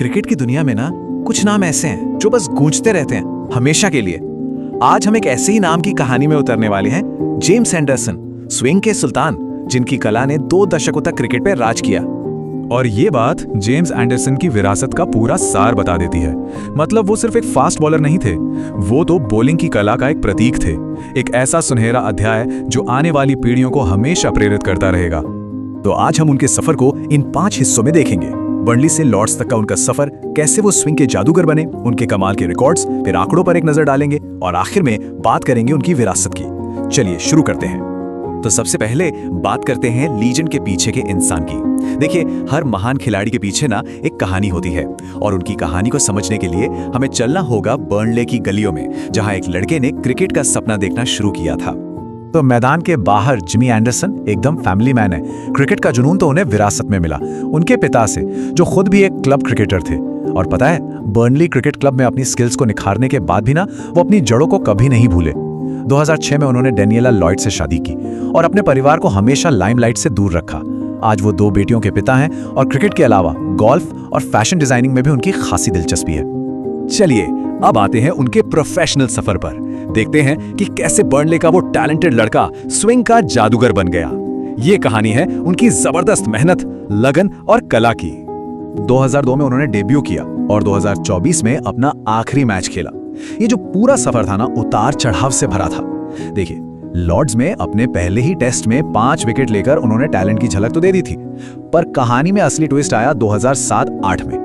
Cricket की दुनिया में ना कुछ नाम ऐसे हैं जो बस गूंजते रहते हैं हमेशा के लिए। आज हम एक ऐसे ही नाम की कहानी में उतरने वाले हैं, जेम्स एंडरसन, स्विंग के सुल्तान, जिनकी कला ने 2 दशकों तक क्रिकेट पे राज किया। और ये बात जेम्स एंडरसन की विरासत का पूरा सार बता देती है। मतलब वो सिर्फ एक फास्ट बॉलर नहीं थे, वो तो बॉलिंग की कला का एक प्रतीक थे, एक ऐसा सुनहरा अध्याय जो आने वाली पीढ़ियों को हमेशा प्रेरित करता रहेगा। तो आज हम उनके सफर को इन 5 हिस्सों में देखेंगे। बर्नली से लॉर्ड्स तक का उनका सफर, कैसे वो स्विंग के जादूगर बने, उनके कमाल के रिकॉर्ड्स, फिर आंकड़ों पर एक नजर डालेंगे और आखिर में बात करेंगे उनकी विरासत की। चलिए शुरू करते हैं। तो सबसे पहले बात करते हैं लीजेंड के पीछे के इंसान की। देखिए, हर महान खिलाड़ी के पीछे ना एक कहानी होती है और उनकी कहानी को समझने के लिए हमें चलना होगा बर्नले की गलियों में, जहां एक लड़के ने क्रिकेट का सपना देखना शुरू किया था। तो मैदान के बाहर जिमी एंडरसन एकदम फैमिली मैन है। क्रिकेट का जुनून तो उन्हें विरासत में मिला उनके पिता से, जो खुद भी एक क्लब क्रिकेटर थे। और पता है, बर्नली क्रिकेट क्लब में अपनी स्किल्स को निखारने के बाद भी ना वो अपनी जड़ों को कभी नहीं भूले। 2006 में उन्होंने डेनियला लॉयड से शादी की और अपने परिवार को हमेशा लाइमलाइट से दूर रखा। आज वो 2 बेटियों के पिता हैं और क्रिकेट के अलावा गोल्फ और फैशन डिजाइनिंग में भी उनकी खासी दिलचस्पी है। चलिए अब आते हैं उनके प्रोफेशनल सफर पर। देखते हैं कि कैसे बर्नले का वो टैलेंटेड लड़का स्विंग का जादूगर बन गया। ये कहानी है उनकी जबरदस्त मेहनत, लगन और कला की। 2002 में उन्होंने डेब्यू किया और 2024 में अपना आखिरी मैच खेला। ये जो पूरा सफर था ना, उतार चढ़ाव से भरा था। देखिए, लॉर्ड्स में अपने पहले ही टेस्ट में 5 विकेट लेकर उन्होंने टैलेंट की झलक तो दे दी थी, पर कहानी में असली ट्विस्ट आया 2007-8 में।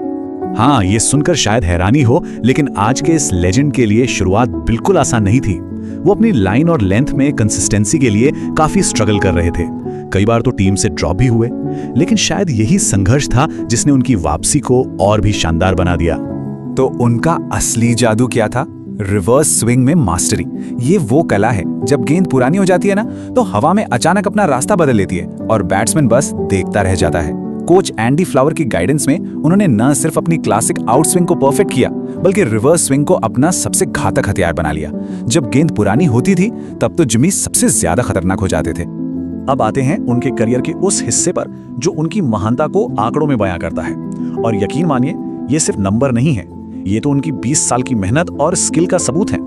हाँ, ये सुनकर शायद हैरानी हो, लेकिन आज के इस लेजेंड के लिए शुरुआत बिल्कुल आसान नहीं थी। वो अपनी लाइन और लेंथ में कंसिस्टेंसी के लिए काफी स्ट्रगल कर रहे थे। कई बार तो टीम से ड्रॉप भी हुए, लेकिन शायद यही संघर्ष था जिसने उनकी वापसी को और भी शानदार बना दिया। तो उनका असली जादू क्या था? रिवर्स स्विंग में मास्टरी। ये वो कला है जब गेंद पुरानी हो जाती है ना, तो हवा में अचानक अपना रास्ता बदल लेती है और बैट्समैन बस देखता रह जाता है। कोच एंडी फ्लावर की गाइडेंस में उन्होंने न सिर्फ अपनी क्लासिक आउट स्विंग को परफेक्ट किया, बल्कि रिवर्स स्विंग को अपना सबसे घातक हथियार बना लिया। जब गेंद पुरानी होती थी, तब तो जिमी सबसे ज्यादा खतरनाक हो जाते थे। अब आते हैं उनके करियर के उस हिस्से पर जो उनकी महानता को आंकड़ों में बयां करता है। और यकीन मानिए, ये सिर्फ नंबर नहीं है, ये तो उनकी 20 साल की मेहनत और स्किल का सबूत है।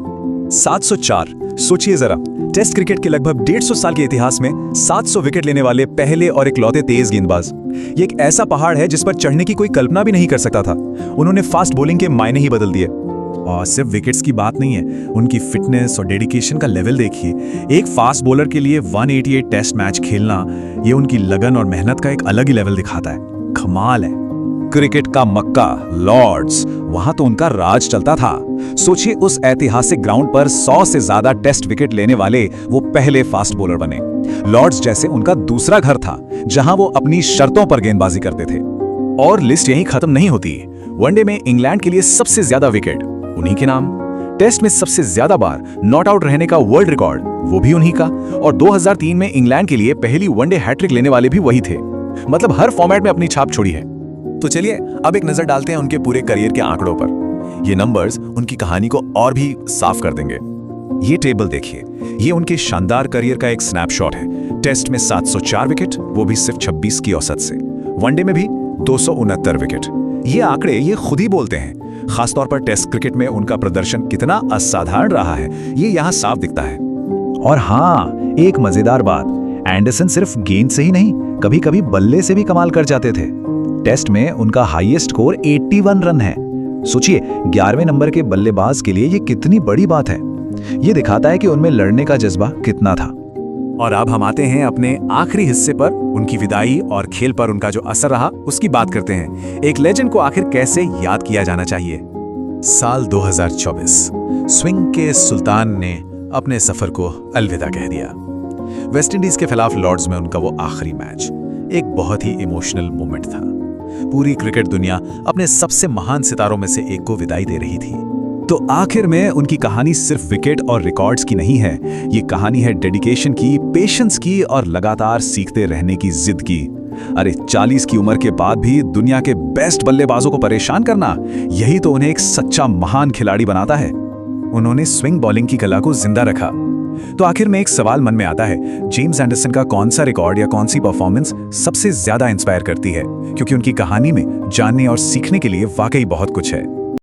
704, सोचिए जरा, टेस्ट क्रिकेट के लगभग 150 साल के इतिहास में 700 विकेट लेने वाले पहले और इकलौते तेज गेंदबाज। ये एक ऐसा पहाड़ है जिस पर चढ़ने की कोई कल्पना भी नहीं कर सकता था। उन्होंने फास्ट बॉलिंग के मायने ही बदल दिए। और सिर्फ विकेट्स की बात नहीं है, उनकी फिटनेस और डेडिकेशन का लेवल देखिए। एक फास्ट बॉलर के लिए 188 टेस्ट मैच खेलना, ये उनकी लगन और मेहनत का एक अलग ही लेवल दिखाता है। कमाल है। क्रिकेट का मक्का लॉर्ड्स, वहां तो उनका राज चलता था। सोचिए, उस ऐतिहासिक ग्राउंड पर 100 से ज्यादा टेस्ट विकेट लेने वाले वो पहले फास्ट बॉलर बने। लॉर्ड्स जैसे उनका दूसरा घर था, जहां वो अपनी शर्तों पर गेंदबाजी करते थे। और लिस्ट यहीं खत्म नहीं होती। वनडे में इंग्लैंड के लिए सबसे ज्यादा विकेट उन्हीं के नाम। टेस्ट में सबसे ज्यादा बार नॉट आउट रहने का वर्ल्ड रिकॉर्ड वो भी उन्हीं का। और 2003 में इंग्लैंड के लिए पहली वनडे हैट्रिक लेने वाले भी वही थे। मतलब हर फॉर्मेट में अपनी छाप छोड़ी है। तो चलिए अब एक नजर डालते हैं उनके पूरे करियर के आंकड़ों पर। ये नंबर्स उनकी कहानी को और भी साफ कर देंगे। ये टेबल देखिए, ये उनके शानदार करियर का एक स्नैपशॉट है। टेस्ट में 704 विकेट, वो भी सिर्फ 26 की औसत से। वनडे में भी 269 विकेट। ये आंकड़े ये खुद ही बोलते हैं। खासतौर पर टेस्ट क्रिकेट में उनका प्रदर्शन कितना असाधारण रहा है, ये यहाँ साफ दिखता है। और हाँ, एक मजेदार बात, एंडरसन सिर्फ गेंद से ही नहीं, कभी कभी बल्ले से भी कमाल कर जाते थे। टेस्ट में उनका हाईएस्ट स्कोर 81 रन है। सोचिए, 11वें नंबर के बल्लेबाज के लिए ये कितनी बड़ी बात है। ये दिखाता है कि उनमें लड़ने का जज्बा कितना था। और अब हम आते हैं अपने आखिरी हिस्से पर, उनकी विदाई और खेल पर उनका जो असर रहा उसकी बात करते हैं। एक लेजेंड को आखिर कैसे याद किया जाना चाहिए। साल 2024, स्विंग के सुल्तान ने अपने सफर को अलविदा कह दिया। वेस्टइंडीज के खिलाफ लॉर्ड्स में उनका वो आखिरी मैच एक बहुत ही इमोशनल मोमेंट था। पूरी क्रिकेट दुनिया अपने सबसे महान सितारों में से एक को विदाई दे रही थी। तो आखिर में उनकी कहानी सिर्फ विकेट और रिकॉर्ड्स की नहीं है, ये कहानी है डेडिकेशन की, पेशेंस की और लगातार सीखते रहने की जिद की। अरे 40 की उम्र के बाद भी दुनिया के बेस्ट बल्लेबाजों को परेशान करना, यही तो उन्हें एक सच्चा महान खिलाड़ी बनाता है। उन्होंने स्विंग बॉलिंग की कला को जिंदा रखा, तो आखिर में एक सवाल मन में आता है, जेम्स एंडरसन का कौन सा रिकॉर्ड या कौन सी परफॉर्मेंस सबसे ज्यादा इंस्पायर करती है? क्योंकि उनकी कहानी में जानने और सीखने के लिए वाकई बहुत कुछ है।